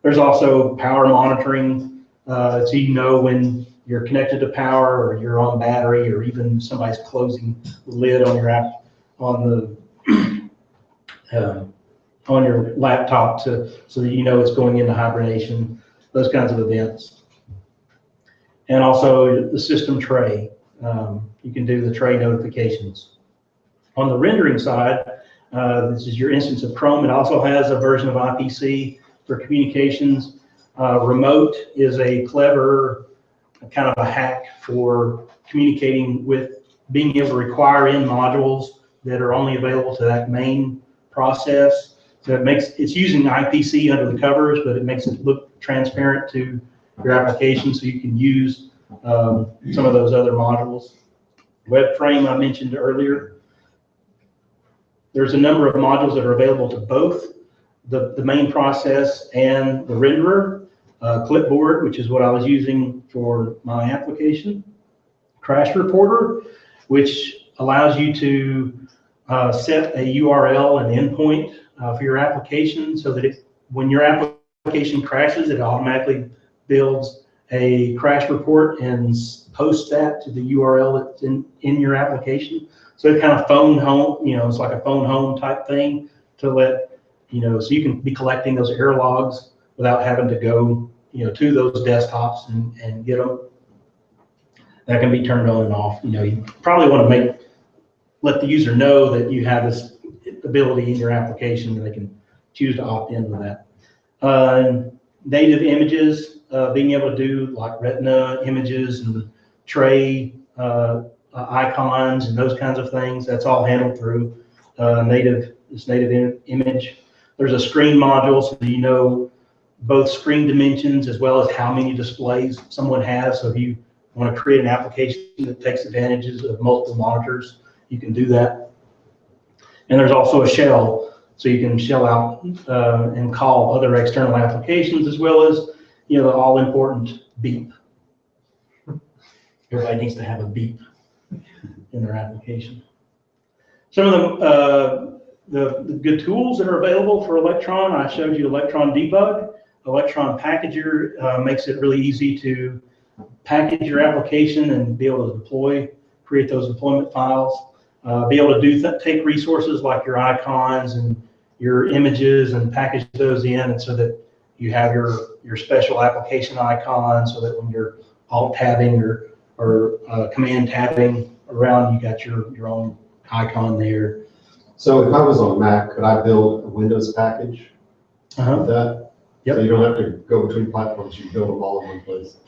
There's also power monitoring, so when you're connected to power, or you're on battery, or even somebody's closing the lid on your app, on your laptop, so that it's going into hibernation. Those kinds of events. And also the system tray. You can do the tray notifications. On the rendering side, this is your instance of Chrome. It also has a version of IPC for communications. Remote is a clever kind of a hack for communicating with, being able to require in modules that are only available to that main process. So it's using IPC under the covers, but it makes it look transparent to your application, so you can use some of those other modules. Web frame I mentioned earlier. There's a number of modules that are available to both the main process and the renderer. Clipboard, which is what I was using for my application. Crash Reporter, which allows you to set a URL and endpoint for your application so that when your application crashes, it automatically builds a crash report and posts that to the URL that's in your application. So it kind of phone home, it's like a phone home type thing to let, so you can be collecting those error logs without having to go, to those desktops and get them. That can be turned on and off. You probably want to let the user know that you have this ability in your application, and they can choose to opt in with that. Native images, being able to do like retina images and tray icons and those kinds of things. That's all handled through this native image. There's a screen module, so both screen dimensions as well as how many displays someone has. So if you want to create an application that takes advantages of multiple monitors, you can do that. And there's also a shell, so you can shell out and call other external applications, as well as the all important beep. Everybody needs to have a beep in their application. Some of the good tools that are available for Electron, I showed you Electron Debug. Electron Packager makes it really easy to package your application and be able to create those deployment files, be able to take resources like your icons and your images and package those in, and so that you have your special application icon, so that when you're alt tabbing or command tabbing around, you got your own icon there.
So if I was on Mac, could I build a Windows package with that?
Yep.
So you don't have to go between platforms, you build them all in one place.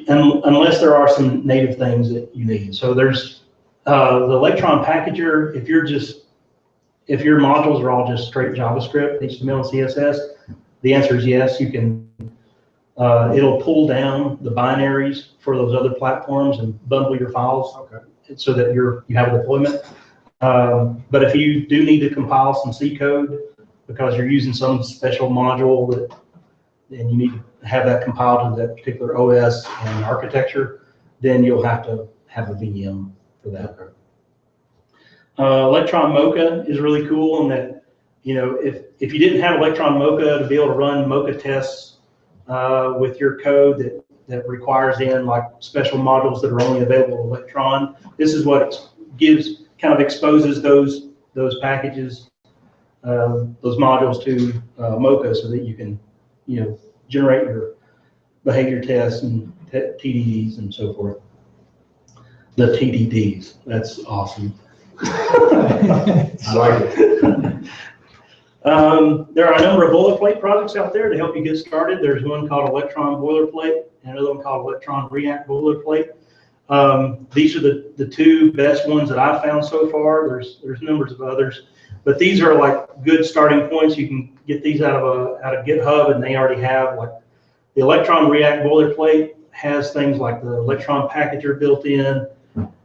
Unless there are some native things that you need. So there's the Electron Packager. If your modules are all just straight JavaScript, HTML and CSS, the answer is yes. You can. It'll pull down the binaries for those other platforms and bundle your files, so that you have a deployment. But if you do need to compile some C code because you're using some special module and you need to have that compiled to that particular OS and architecture, then you'll have to have a VM for that. Electron Mocha is really cool in that, if you didn't have Electron Mocha to be able to run Mocha tests with your code that requires like special modules that are only available in Electron, this is what kind of exposes those packages, those modules to Mocha, so that you can generate your behavior tests and TDDs and so forth. The TDDs, that's awesome.
I like it.
There are a number of boilerplate projects out there to help you get started. There's one called Electron Boilerplate and another one called Electron React Boilerplate. These are the two best ones that I've found so far. There's numbers of others, but these are like good starting points. You can get these out of GitHub, and they already have like the Electron React Boilerplate has things like the Electron Packager built in.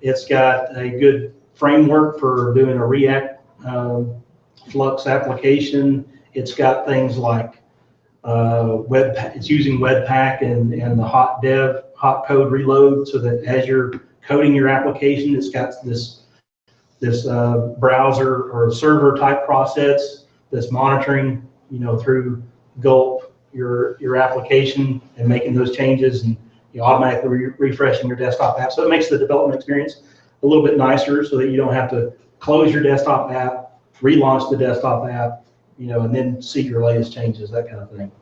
It's got a good framework for doing a React Flux application. It's got things like it's using Webpack and the hot code reload, so that as you're coding your application, it's got this browser or server type process that's monitoring, through Gulp your application and making those changes, and automatically refreshing your desktop app. So it makes the development experience a little bit nicer, so that you don't have to close your desktop app, relaunch the desktop app, and then see your latest changes, that kind of thing.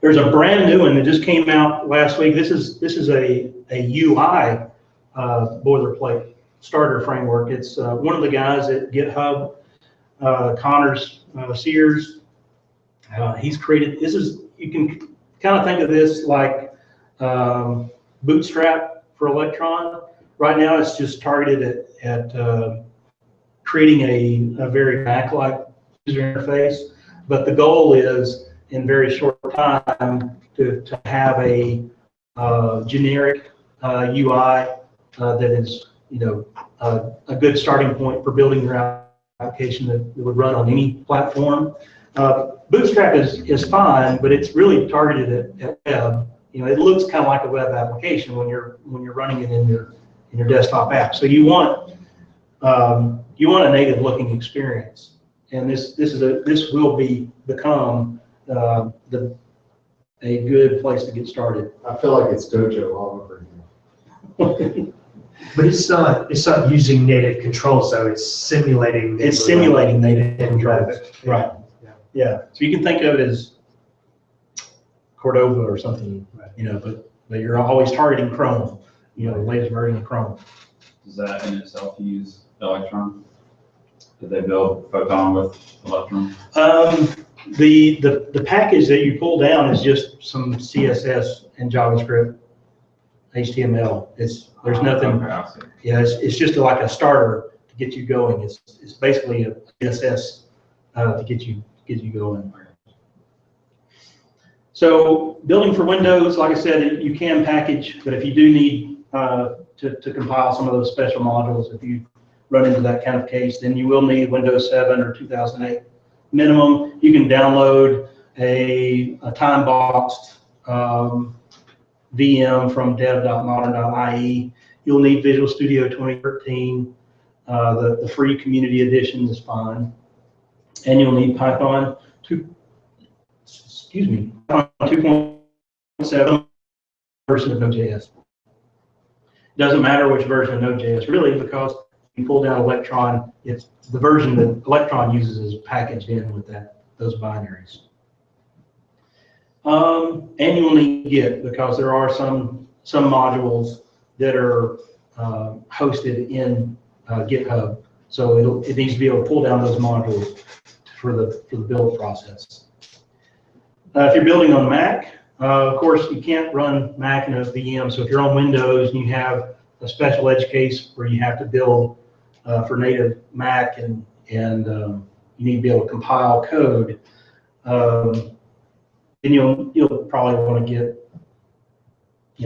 There's a brand new one that just came out last week. This is a UI boilerplate starter framework. It's one of the guys at GitHub, Connors Sears. He's created. You can kind of think of this like Bootstrap for Electron. Right now, it's just targeted at creating a very Mac-like user interface, but the goal is, in very short time, to have a generic UI that is, a good starting point for building your application that would run on any platform. Bootstrap is fine, but it's really targeted at web. It looks kind of like a web application when you're running it in your desktop app. So you want a native looking experience, and this will become a good place to get started.
I feel like it's Dojo all over again.
But it's not using native controls though, it's simulating.
It's simulating native controls.
Yeah.
Right. Yeah. So you can think of it as Cordova or something, but you're always targeting Chrome, the latest version of Chrome.
Does that in itself use Electron? Did they build Photon with Electron?
The package that you pull down is just some CSS and JavaScript, HTML. There's nothing.
Okay, I see.
Yeah, it's just like a starter to get you going. It's basically a CSS to get you going. So building for Windows, like I said, you can package, but if you do need to compile some of those special modules, if you run into that kind of case, then you will need Windows 7 or 2008 minimum. You can download a time-boxed VM from dev.modern.ie. You'll need Visual Studio 2013. The free community edition is fine. And you'll need Python 2.7 version of Node.js. Doesn't matter which version of Node.js, really, because you pull down Electron, it's the version that Electron uses is packaged in with those binaries. And you'll need Git, because there are some modules that are hosted in GitHub. So it needs to be able to pull down those modules for the build process. If you're building on Mac, of course, you can't run Mac in a VM. So if you're on Windows and you have a special edge case where you have to build for native Mac and you need to be able to compile code, then you'll probably want to get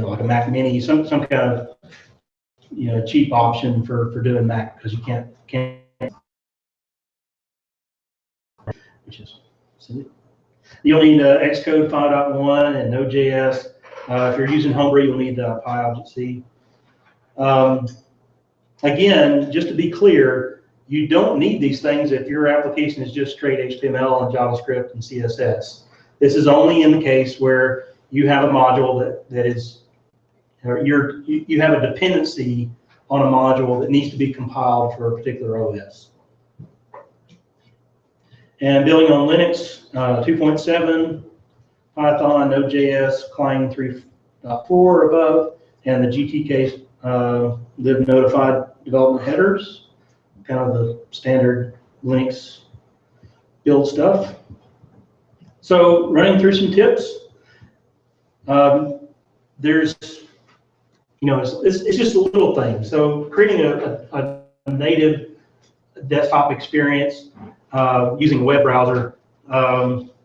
like a Mac Mini, some kind of cheap option for doing Mac, because you can't which is silly. You'll need Xcode 5.1 and Node.js. If you're using Homebrew, you'll need PyObject-C. Again, just to be clear, you don't need these things if your application is just straight HTML and JavaScript and CSS. This is only in the case where you have a module that is, or you have a dependency on a module that needs to be compiled for a particular OS. And building on Linux 2.7, Python, Node.js, Clang 3.4 above, and the GTK lib notified development headers, kind of the standard Linux build stuff. So running through some tips, there's, it's just a little thing. So creating a native desktop experience using a web browser,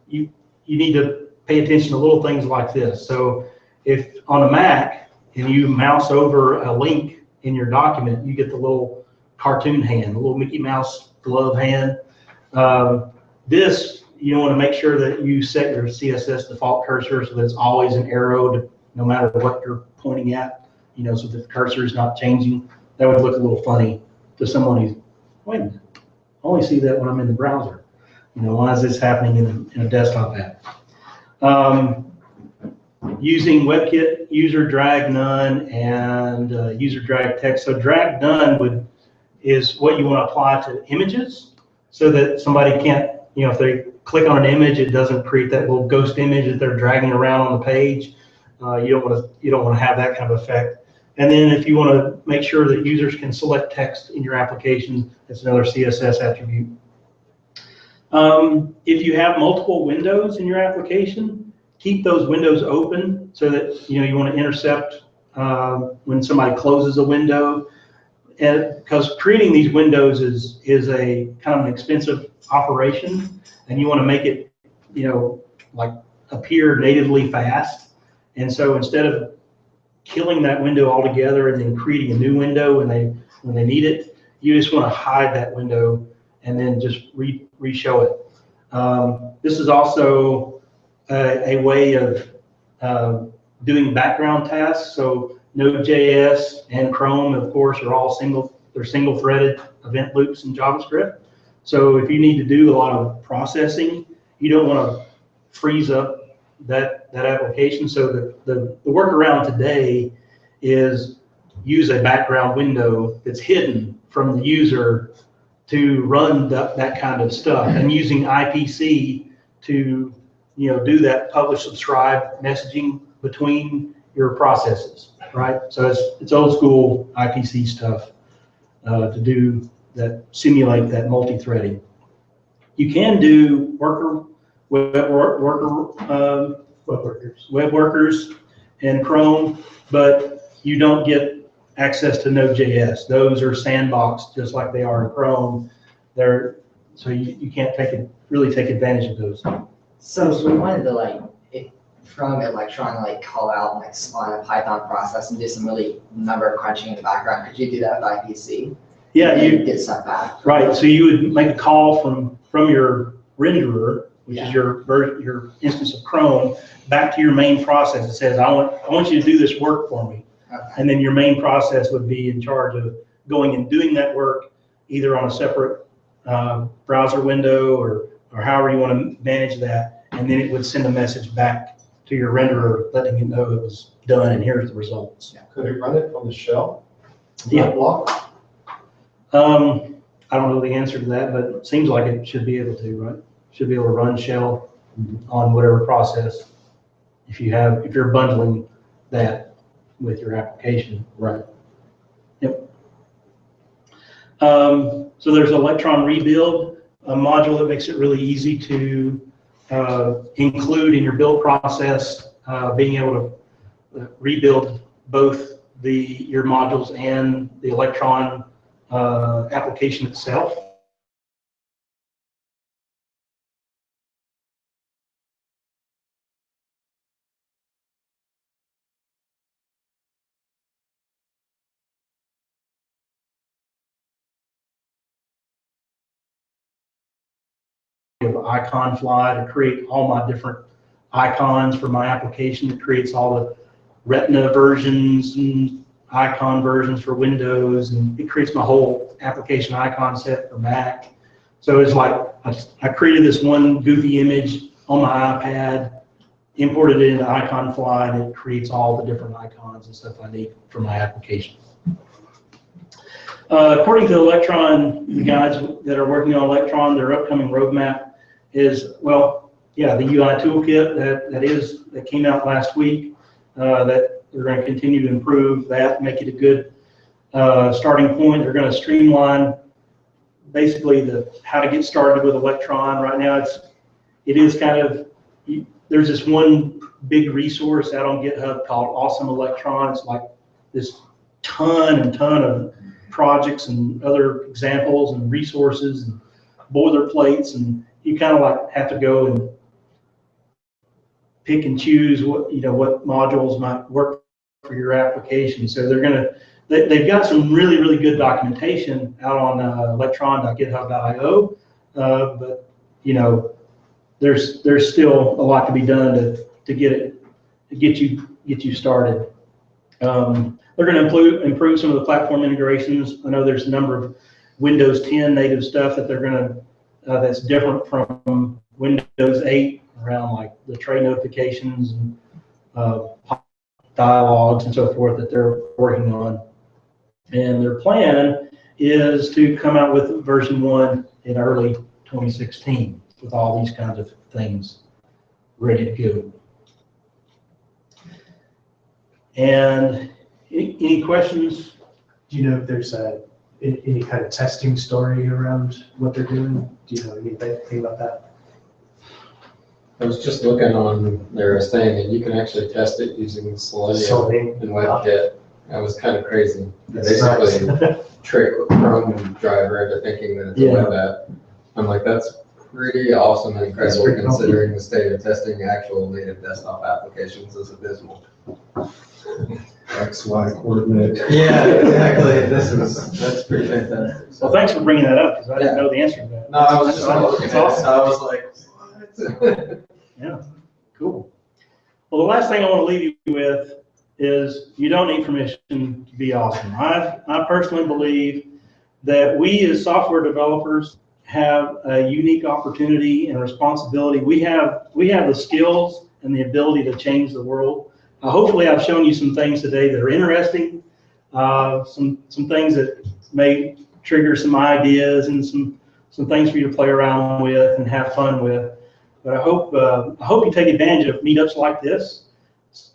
you need to pay attention to little things like this. So if on a Mac and you mouse over a link in your document, you get the little cartoon hand, the little Mickey Mouse glove hand. This, you want to make sure that you set your CSS default cursor so that it's always an arrow no matter what you're pointing at, so that the cursor is not changing. That would look a little funny to someone who's, wait a minute, I only see that when I'm in the browser. Why is this happening in a desktop app? Using WebKit, user drag none, and user drag text. So drag none is what you want to apply to images, so that somebody can't, if they click on an image, it doesn't create that little ghost image that they're dragging around on the page. You don't want to have that kind of effect. And then if you want to make sure that users can select text in your application, it's another CSS attribute. If you have multiple windows in your application, keep those windows open so that you want to intercept when somebody closes a window. And because creating these windows is a kind of an expensive operation, and you want to make it like appear natively fast. And so instead of killing that window altogether and then creating a new window when they need it, you just want to hide that window and then just re-show it. This is also a way of doing background tasks. So Node.js and Chrome, of course, are all single-threaded event loops in JavaScript. So if you need to do a lot of processing, you don't want to freeze up that application. So the workaround today is use a background window that's hidden from the user to run that kind of stuff, and using IPC to do that publish subscribe messaging between your processes, right? So it's old school IPC stuff to do that, simulate that multi-threading. You can do web workers and Chrome, but you don't get access to Node.js. Those are sandboxed just like they are in Chrome. So you can't really take advantage of those.
So if we wanted to from Electron call out spawn a Python process and do some really number crunching in the background, could you do that with IPC?
Yeah,
you get stuff back.
Right. So you would make a call from your renderer, which is your instance of Chrome, back to your main process. It says, I want you to do this work for me.
Okay.
And then your main process would be in charge of going and doing that work either on a separate browser window or however you want to manage that. And then it would send a message back to your renderer letting you know it was done and here's the results.
Could it run it from the shell?
Yeah.
Block?
I don't know the answer to that, but it seems like it should be able to, right? Should be able to run shell on whatever process if you're bundling that with your application.
Right.
Yep. So there's Electron Rebuild, a module that makes it really easy to include in your build process, being able to rebuild both your modules and the Electron application itself. Icon fly to create all my different icons for my application. It creates all the Retina versions and icon versions for Windows, and it creates my whole application icon set for Mac. So it's like I created this one goofy image on my iPad, imported it into Icon Fly, and it creates all the different icons and stuff I need for my application. According to Electron, the guys that are working on Electron, their upcoming roadmap is, well, yeah, the UI toolkit that came out last week, that they're going to continue to improve that, make it a good starting point. They're going to streamline basically how to get started with Electron. Right now, it is kind of, there's this one big resource out on GitHub called Awesome Electron. It's like this ton of projects and other examples and resources and boilerplates, and you kind of have to go and pick and choose what modules might work for your application. So they've got some really good documentation out on electron.github.io, but there's still a lot to be done to get you started. They're going to improve some of the platform integrations. I know there's a number of Windows 10 native stuff that they're going to that's different from Windows 8 around like the tray notifications and dialogues and so forth that they're working on. And their plan is to come out with version 1 in early 2016 with all these kinds of things ready to go. And any questions?
Do you know if there's any kind of testing story around what they're doing? Do you know anything about that?
I was just looking on their thing, and you can actually test it using Selenium and LeanKit. That was kind of crazy. Basically, trick Chrome driver into thinking that it's a web app. I'm like, that's pretty awesome and incredible considering the state of testing actual native desktop applications is abysmal.
X, Y coordinate.
Yeah, exactly. That's pretty fantastic.
Well, thanks for bringing that up, because I didn't know the answer to that.
No, I was just
That's
looking at it,
awesome.
so I was like, what?
Yeah, cool. Well, the last thing I want to leave you with is you don't need permission to be awesome. I personally believe that we as software developers have a unique opportunity and responsibility. We have the skills and the ability to change the world. Hopefully I've shown you some things today that are interesting, some things that may trigger some ideas and some things for you to play around with and have fun with. But I hope you take advantage of meetups like this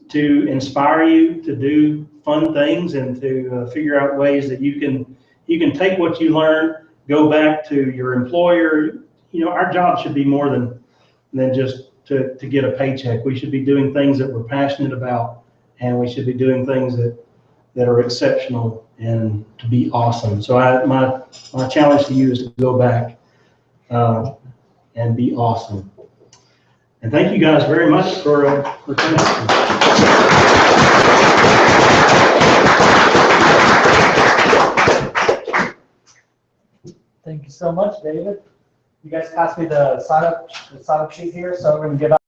to inspire you to do fun things and to figure out ways that you can take what you learn, go back to your employer. You know, our job should be more than just to get a paycheck. We should be doing things that we're passionate about, and we should be doing things that are exceptional and to be awesome. So my challenge to you is to go back and be awesome. And thank you guys very much for coming.
Thank you so much, David. You guys passed me the sign up sheet here, so I'm going to give out